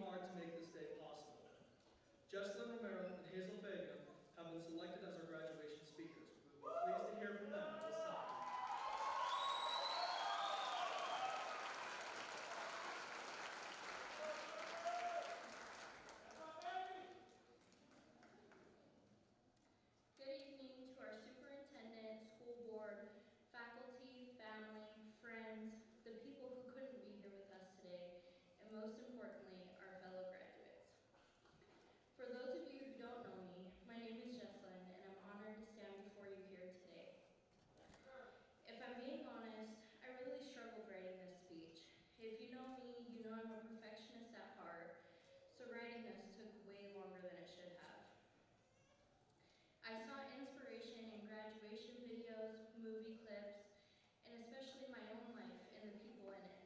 hard to make this day possible. Justin Romero and Hazel Fagan have been selected as our graduation speakers. We will be pleased to hear from them at this time. Good evening to our superintendent, school board, faculty, family, friends, the people who couldn't be here with us today, and most importantly, our fellow graduates. For those of you who don't know me, my name is Jessalyn, and I'm honored to stand before you here today. If I'm being honest, I really struggled writing this speech. If you know me, you know I'm a perfectionist at heart, so writing this took way longer than it should have. I saw inspiration in graduation videos, movie clips, and especially my own life and the people in it.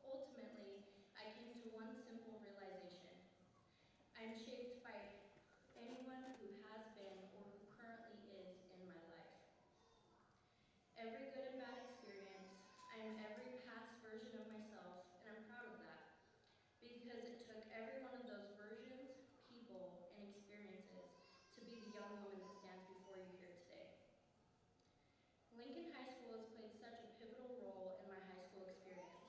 Ultimately, I came to one simple realization. I'm shaped by anyone who has been or who currently is in my life. Every good and bad experience, I am every past version of myself, and I'm proud of that, because it took every one of those versions, people, and experiences to be the young woman that stands before you here today. Lincoln High School has played such a pivotal role in my high school experience.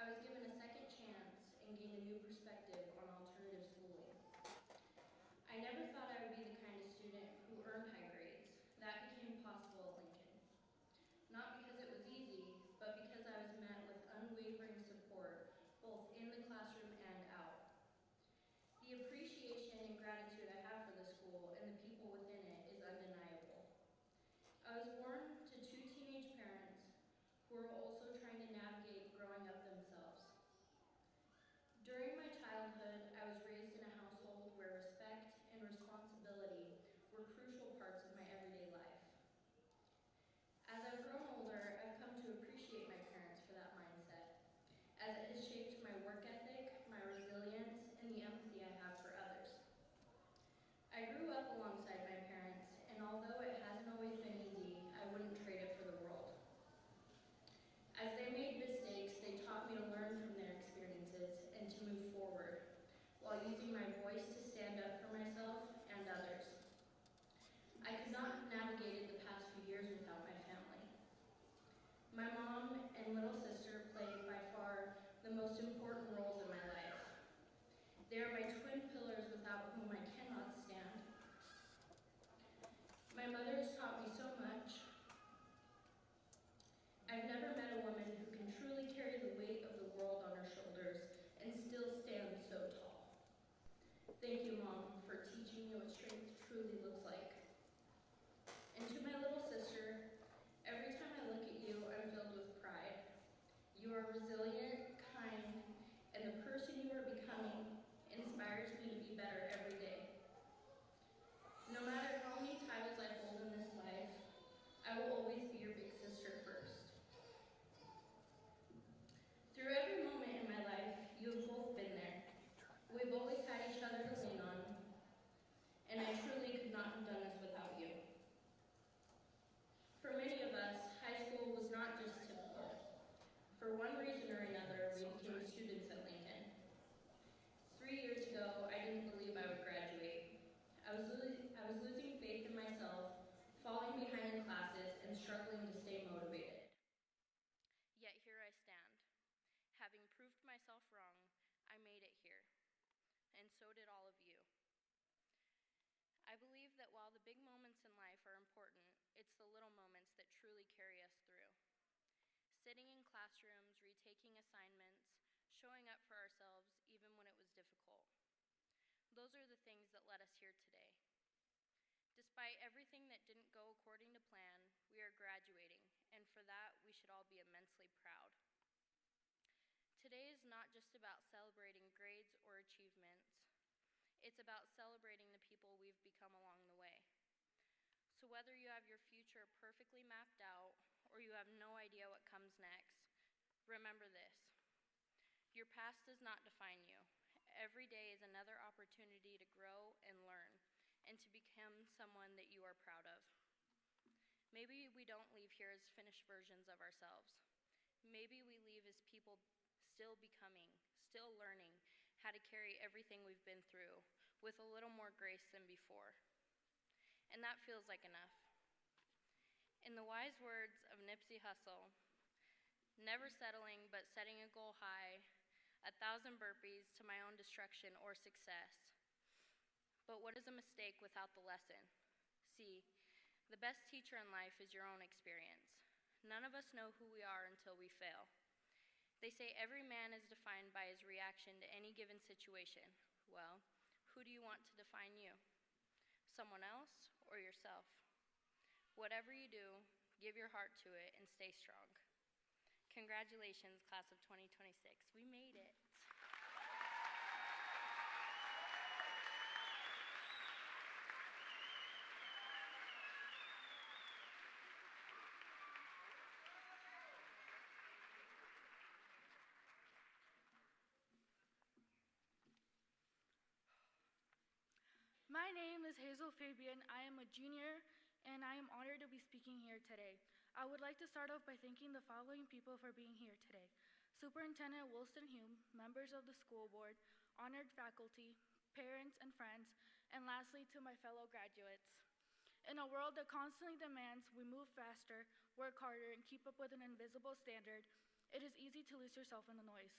I was given a second chance and gained a new perspective on alternative schooling. I never thought I would be the kind of student who earned high grades. That became possible at Lincoln. Not because it was easy, but because I was met with unwavering support, both in the classroom and out. The appreciation and gratitude I have for the school and the people within it is undeniable. I was born to two teenage parents who are also trying to navigate growing up themselves. During my childhood, I was raised in a household where respect and responsibility were crucial parts of my everyday life. As I've grown older, I've come to appreciate my parents for that mindset, as it has shaped my work ethic, my resilience, and the empathy I have for others. I grew up alongside my parents, and although it hasn't always been easy, I wouldn't trade it for the world. As they made mistakes, they taught me to learn from their experiences and to move forward, while using my voice to stand up for myself and others. I could not have navigated the past few years without my family. My mom and little sister played by far the most important roles in my life. They are my twin pillars without whom I cannot stand. My mother has taught me so much. I've never met a woman who can truly carry the weight of the world on her shoulders and still stand so tall. Thank you, Mom, for teaching me what strength truly looks like. And to my little sister, every time I look at you, I'm filled with pride. You are resilient, kind, and the person you are becoming inspires me to be better every day. No matter how many titles I hold in this life, I will always be your big sister first. Through every moment in my life, you have both been there. We've always had each other to lean on, and I truly could not have done this without you. For many of us, high school was not just typical. For one reason or another, we became students at Lincoln. 3 years ago, I didn't believe I would graduate. I was losing faith in myself, falling behind in classes, and struggling to stay motivated. Yet here I stand. Having proved myself wrong, I made it here, and so did all of you. I believe that while the big moments in life are important, it's the little moments that truly carry us through. Sitting in classrooms, retaking assignments, showing up for ourselves even when it was difficult. Those are the things that led us here today. Despite everything that didn't go according to plan, we are graduating, and for that, we should all be immensely proud. Today is not just about celebrating grades or achievements. It's about celebrating the people we've become along the way. So whether you have your future perfectly mapped out or you have no idea what comes next, remember this. Your past does not define you. Every day is another opportunity to grow and learn and to become someone that you are proud of. Maybe we don't leave here as finished versions of ourselves. Maybe we leave as people still becoming, still learning, how to carry everything we've been through with a little more grace than before. And that feels like enough. In the wise words of Nipsey Hussle, never settling but setting a goal high, 1,000 burpees to my own destruction or success. But what is a mistake without the lesson? See, the best teacher in life is your own experience. None of us know who we are until we fail. They say every man is defined by his reaction to any given situation. Well, who do you want to define you? Someone else or yourself? Whatever you do, give your heart to it and stay strong. Congratulations, class of 2026. We made it. My name is Hazel Fabian. I am a junior, and I am honored to be speaking here today. I would like to start off by thanking the following people for being here today: Superintendent Wilson Hume, members of the school board, honored faculty, parents and friends, and lastly to my fellow graduates. In a world that constantly demands we move faster, work harder, and keep up with an invisible standard, it is easy to lose yourself in the noise.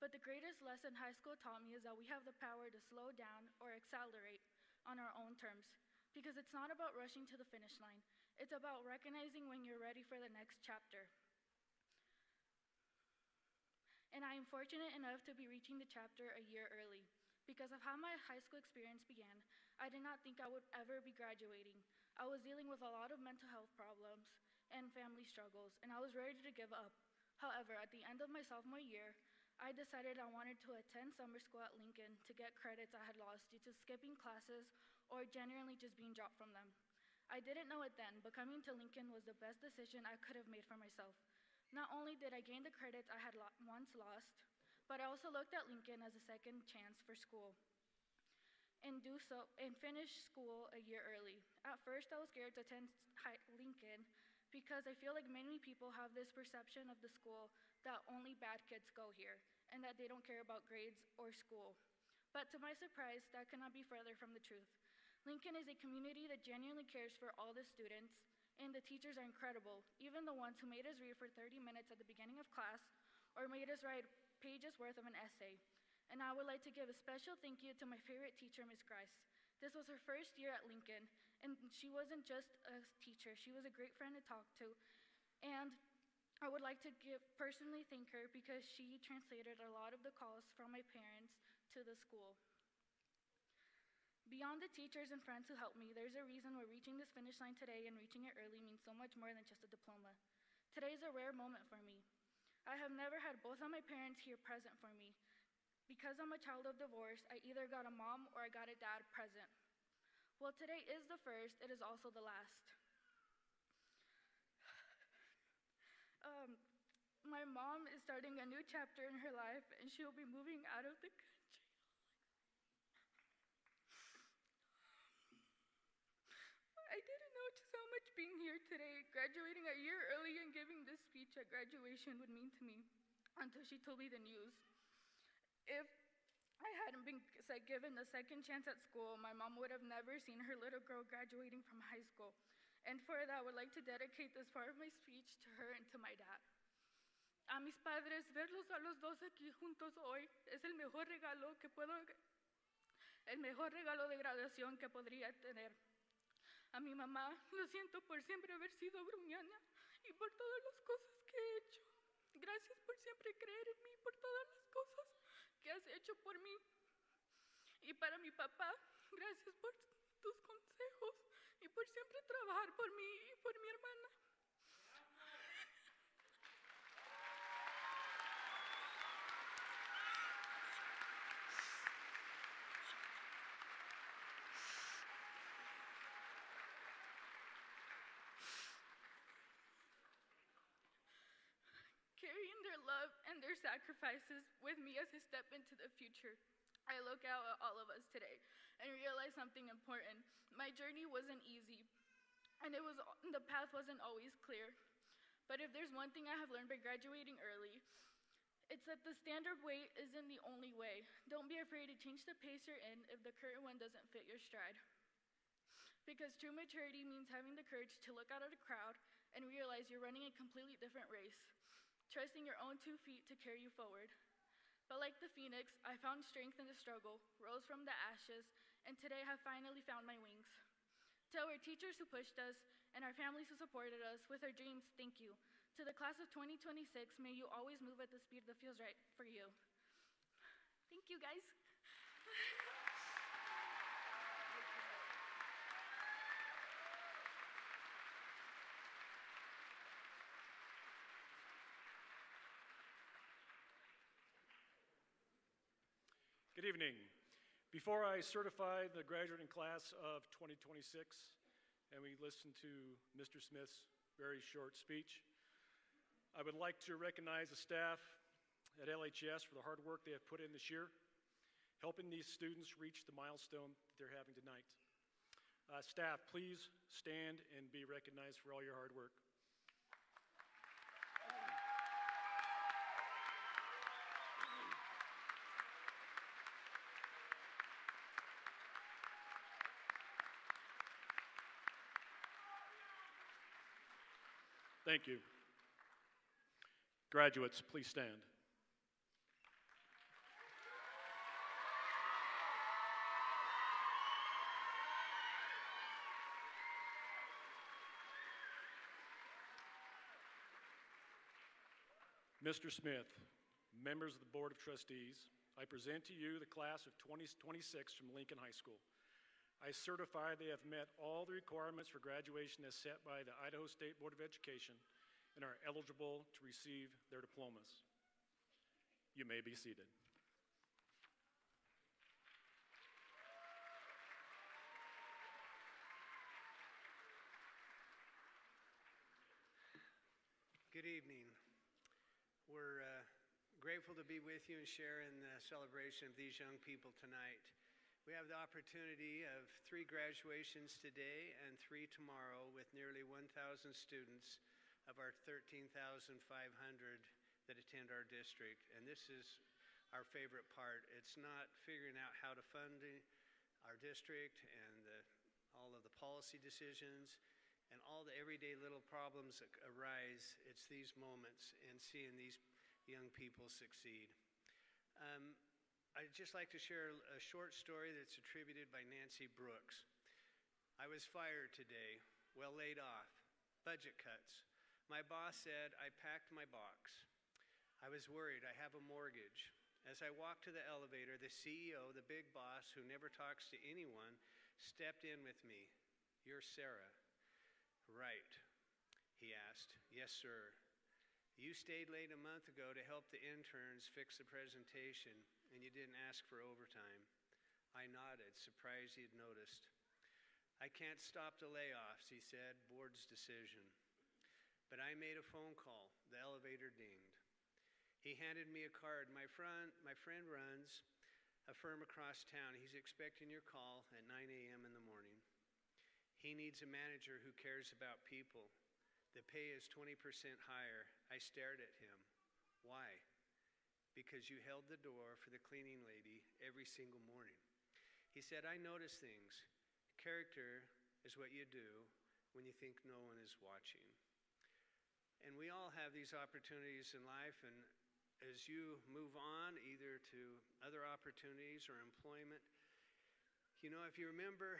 But the greatest lesson high school taught me is that we have the power to slow down or accelerate on our own terms, because it's not about rushing to the finish line. It's about recognizing when you're ready for the next chapter. And I am fortunate enough to be reaching the chapter a year early. Because of how my high school experience began, I did not think I would ever be graduating. I was dealing with a lot of mental health problems and family struggles, and I was ready to give up. However, at the end of my sophomore year, I decided I wanted to attend summer school at Lincoln to get credits I had lost due to skipping classes or genuinely just being dropped from them. I didn't know it then, but coming to Lincoln was the best decision I could have made for myself. Not only did I gain the credits I had once lost, but I also looked at Lincoln as a second chance for school and finish school a year early. At first, I was scared to attend Lincoln because I feel like many people have this perception of the school that only bad kids go here and that they don't care about grades or school. But to my surprise, that could not be further from the truth. Lincoln is a community that genuinely cares for all the students, and the teachers are incredible, even the ones who made us read for 30 minutes at the beginning of class or made us write pages worth of an essay. And I would like to give a special thank you to my favorite teacher, Ms. Grice. This was her first year at Lincoln, and she wasn't just a teacher, she was a great friend to talk to. And I would like to personally thank her because she translated a lot of the calls from my parents to the school. Beyond the teachers and friends who helped me, there's a reason we're reaching this finish line today, and reaching it early means so much more than just a diploma. Today is a rare moment for me. I have never had both of my parents here present for me. Because I'm a child of divorce, I either got a mom or I got a dad present. Well, today is the first, it is also the last. My mom is starting a new chapter in her life, and she will be moving out of the country. I didn't know just how much being here today, graduating a year early and giving this speech at graduation would mean to me until she told me the news. If I hadn't been given the second chance at school, my mom would have never seen her little girl graduating from high school. And for that, I would like to dedicate this part of my speech to her and to my dad. A mis padres, verlos a los dos aquí juntos hoy es el mejor regalo de graduación que podría tener. A mi mamá, lo siento por siempre haber sido bruñana y por todas las cosas que he hecho. Gracias por siempre creer en mí, por todas las cosas que has hecho por mí. Y para mi papá, gracias por tus consejos y por siempre trabajar por mí y por mi hermana. Carrying their love and their sacrifices with me as I step into the future. I look out at all of us today and realize something important. My journey wasn't easy, and the path wasn't always clear. But if there's one thing I have learned by graduating early, It's that the standard way isn't the only way. Don't be afraid to change the pace you're in if the current one doesn't fit your stride. Because true maturity means having the courage to look out at a crowd and realize you're running a completely different race, trusting your own 2 feet to carry you forward. But like the phoenix, I found strength in the struggle, rose from the ashes, and today have finally found my wings. To our teachers who pushed us and our families who supported us with our dreams, thank you. To the class of 2026, may you always move at the speed that feels right for you. Thank you, guys. Good evening. Before I certify the graduating class of 2026 and we listen to Mr. Smith's very short speech, I would like to recognize the staff at LHS for the hard work they have put in this year, helping these students reach the milestone that they're having tonight. Staff, please stand and be recognized for all your hard work. Thank you. Graduates, please stand. Mr. Smith, members of the Board of Trustees, I present to you the class of 2026 from Lincoln High School. I certify they have met all the requirements for graduation as set by the Idaho State Board of Education and are eligible to receive their diplomas. You may be seated. Good evening. We're grateful to be with you and share in the celebration of these young people tonight. We have the opportunity of 3 graduations today and 3 tomorrow with nearly 1,000 students of our 13,500 that attend our district. And this is our favorite part. It's not figuring out how to fund our district and all of the policy decisions and all the everyday little problems that arise. It's these moments and seeing these young people succeed. I'd just like to share a short story that's attributed by Nancy Brooks. I was fired today, well laid off, budget cuts. My boss said I packed my box. I was worried, I have a mortgage. As I walked to the elevator, the CEO, the big boss who never talks to anyone, stepped in with me. You're Sarah. Right, he asked. Yes, sir. You stayed late a month ago to help the interns fix the presentation, and you didn't ask for overtime. I nodded, surprised he had noticed. I can't stop the layoffs, he said, board's decision. But I made a phone call. The elevator dinged. He handed me a card. My friend runs a firm across town. He's expecting your call at 9 a.m. in the morning. He needs a manager who cares about people. The pay is 20% higher. I stared at him. Why? Because you held the door for the cleaning lady every single morning. He said, I notice things. Character is what you do when you think no one is watching. And we all have these opportunities in life, and as you move on either to other opportunities or employment, you know, if you remember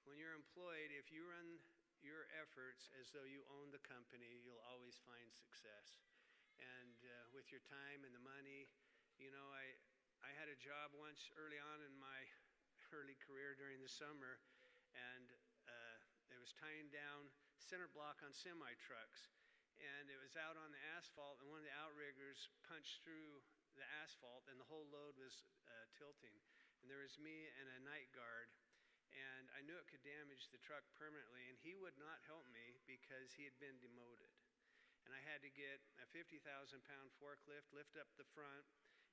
when you're employed, if you run your efforts as though you own the company, you'll always find success. And with your time and the money, you know, I had a job once early on in my early career during the summer, and it was tying down center block on semi-trucks. And it was out on the asphalt, and one of the outriggers punched through the asphalt, and the whole load was tilting. And there was me and a night guard, and I knew it could damage the truck permanently, and he would not help me because he had been demoted. And I had to get a 50,000-pound forklift, lift up the front,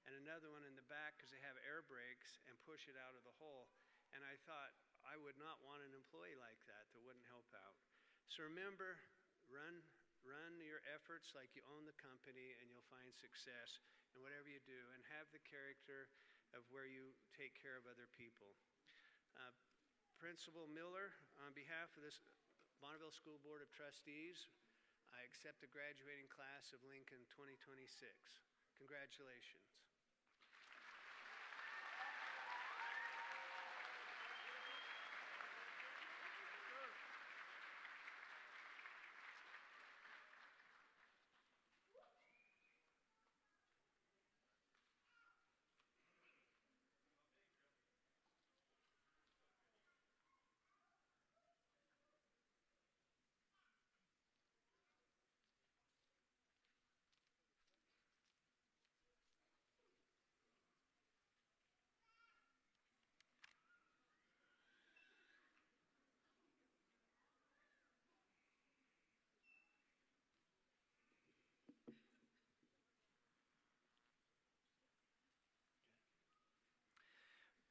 and another one in the back because they have air brakes, and push it out of the hole. And I thought, I would not want an employee like that that wouldn't help out. So remember, run Run your efforts like you own the company, and you'll find success in whatever you do, and have the character of where you take care of other people. Principal Miller, on behalf of this Bonneville School Board of Trustees, I accept the graduating class of Lincoln 2026. Congratulations.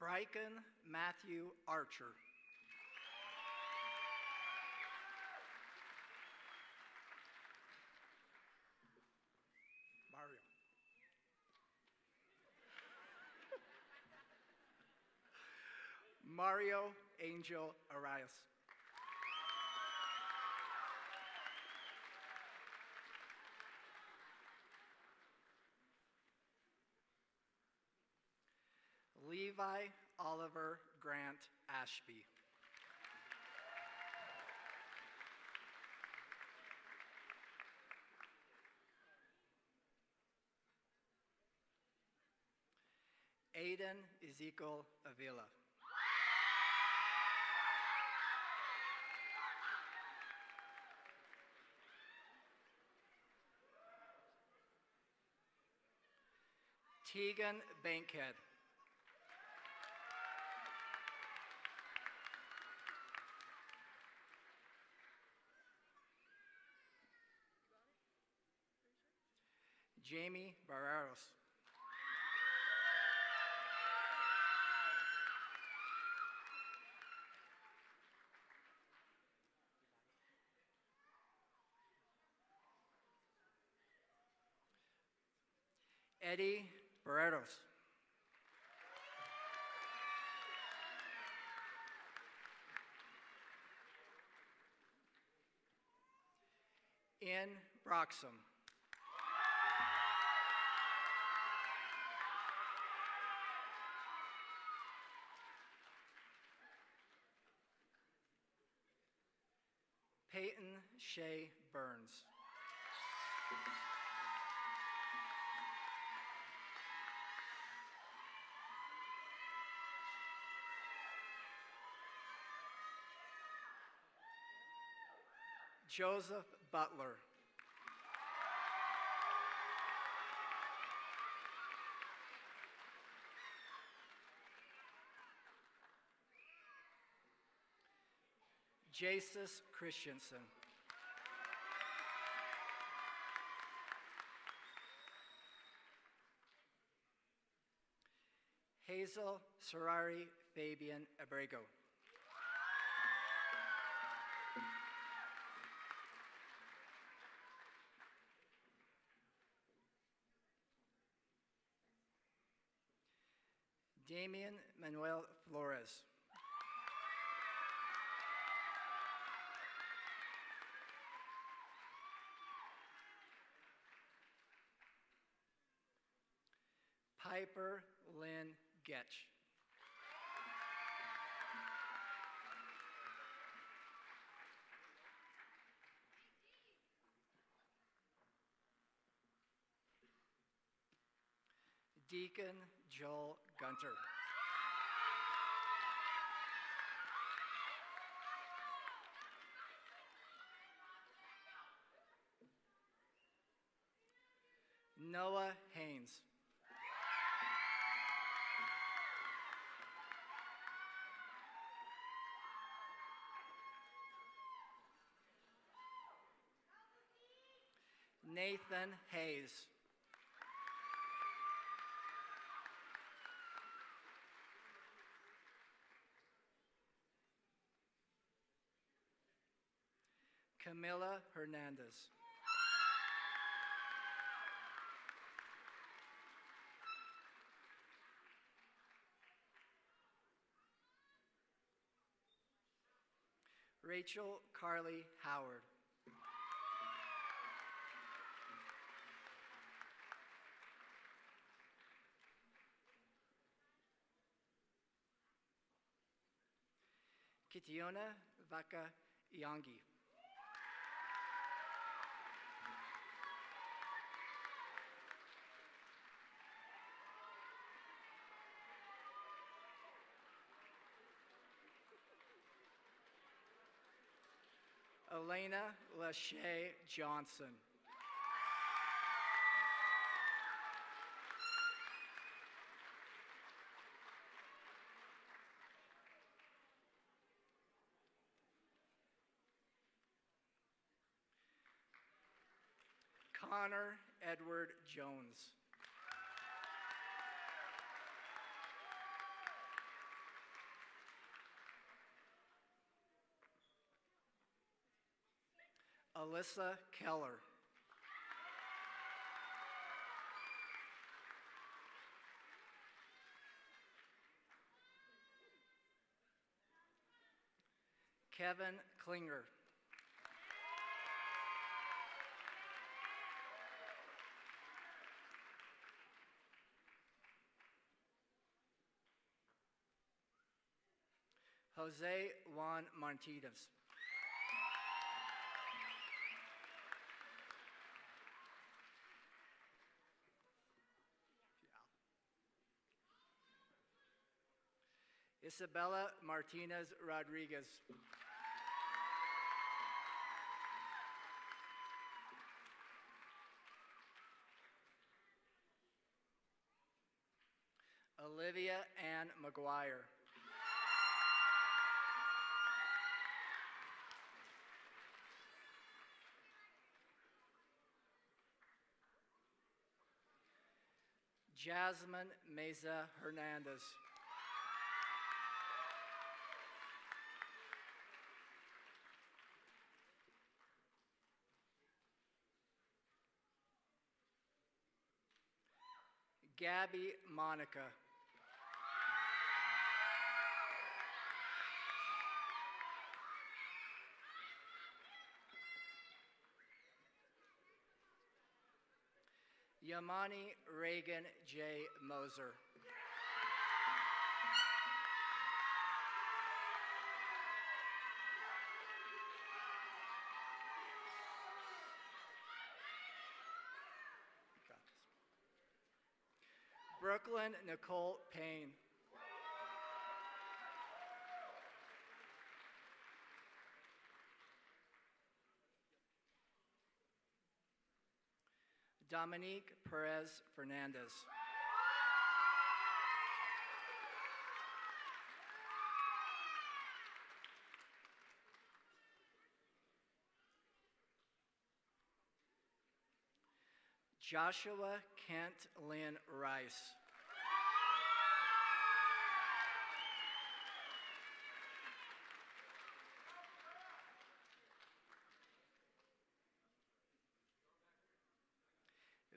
Bryken Matthew Archer. Mario. Mario Angel Arias. Levi Oliver Grant Ashby. Aiden Ezekiel Avila. Tegan Bankhead. Jamie Barreros. Eddie Barreros. In Broxham. Peyton Shea Burns. Joseph Butler. Jesus Christensen. Hazel Serrari Fabian Abrego. Damian Manuel Flores. Piper Lynn Getch. Deacon Joel Gunter. Noah Haynes. Nathan Hayes. Camila Hernandez. Rachel Carly Howard. Kitiona Vaka Yangi. Elena Lachey Johnson. Connor Edward Jones. Alyssa Keller. Kevin Klinger. Jose Juan Martinez. Isabella Martinez Rodriguez. Olivia Ann McGuire. Jasmine Meza Hernandez. Gabby Monica. Yamani Reagan J. Moser. Brooklyn Nicole Payne. Dominique Perez Fernandez. Joshua Kent Lynn Rice.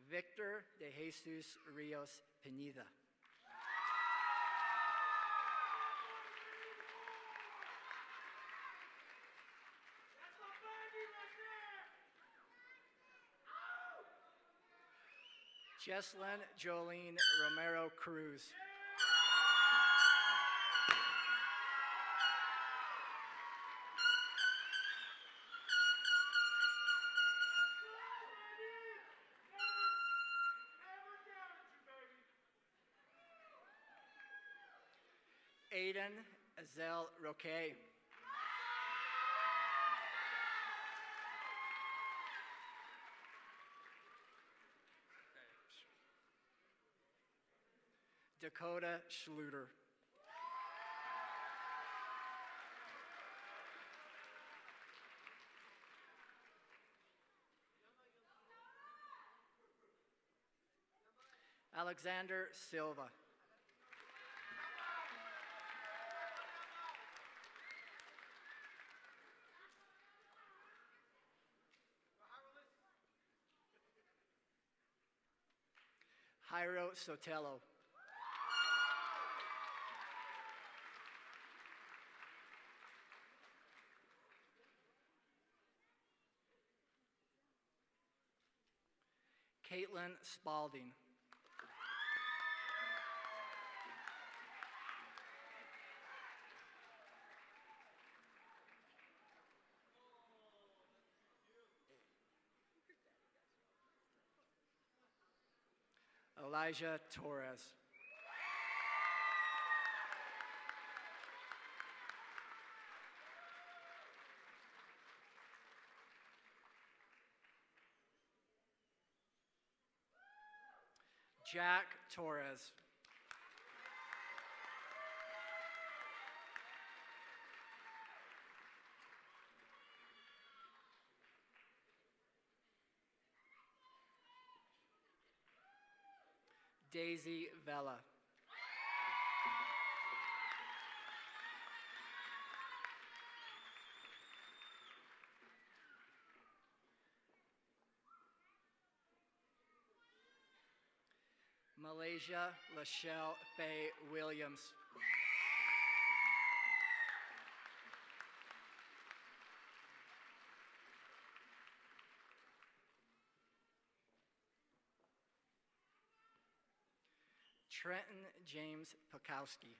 Victor de Jesus Rios Pineda. Jesslyn Jolene Romero Cruz. Aiden Azel Roque. Dakota Schluter. Alexander Silva. Jairo Sotelo. Caitlin Spalding. Elijah Torres. Jack Torres. Daisy Vela. Malaysia Lachelle Faye Williams. Trenton James Pukowski.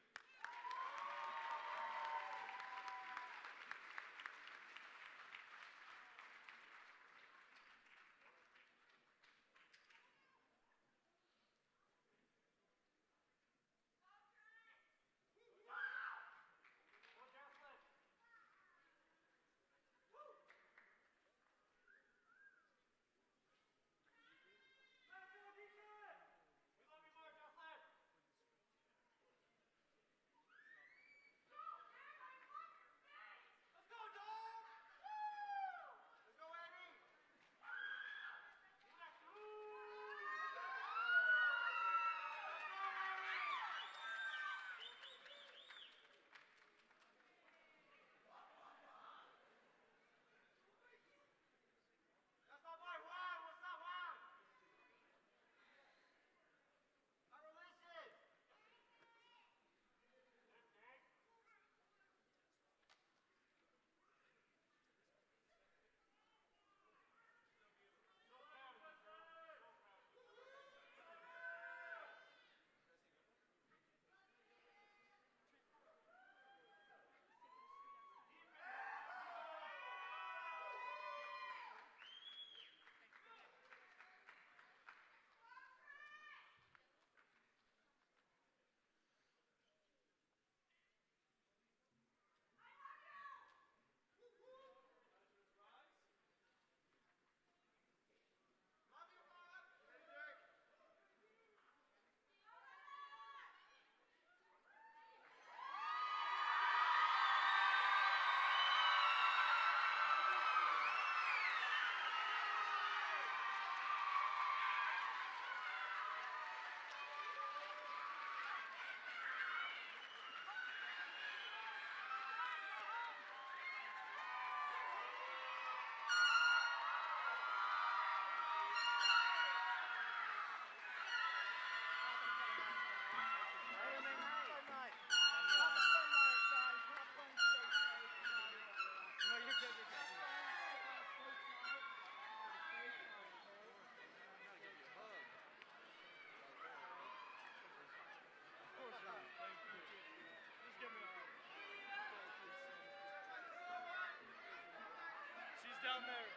She's down there.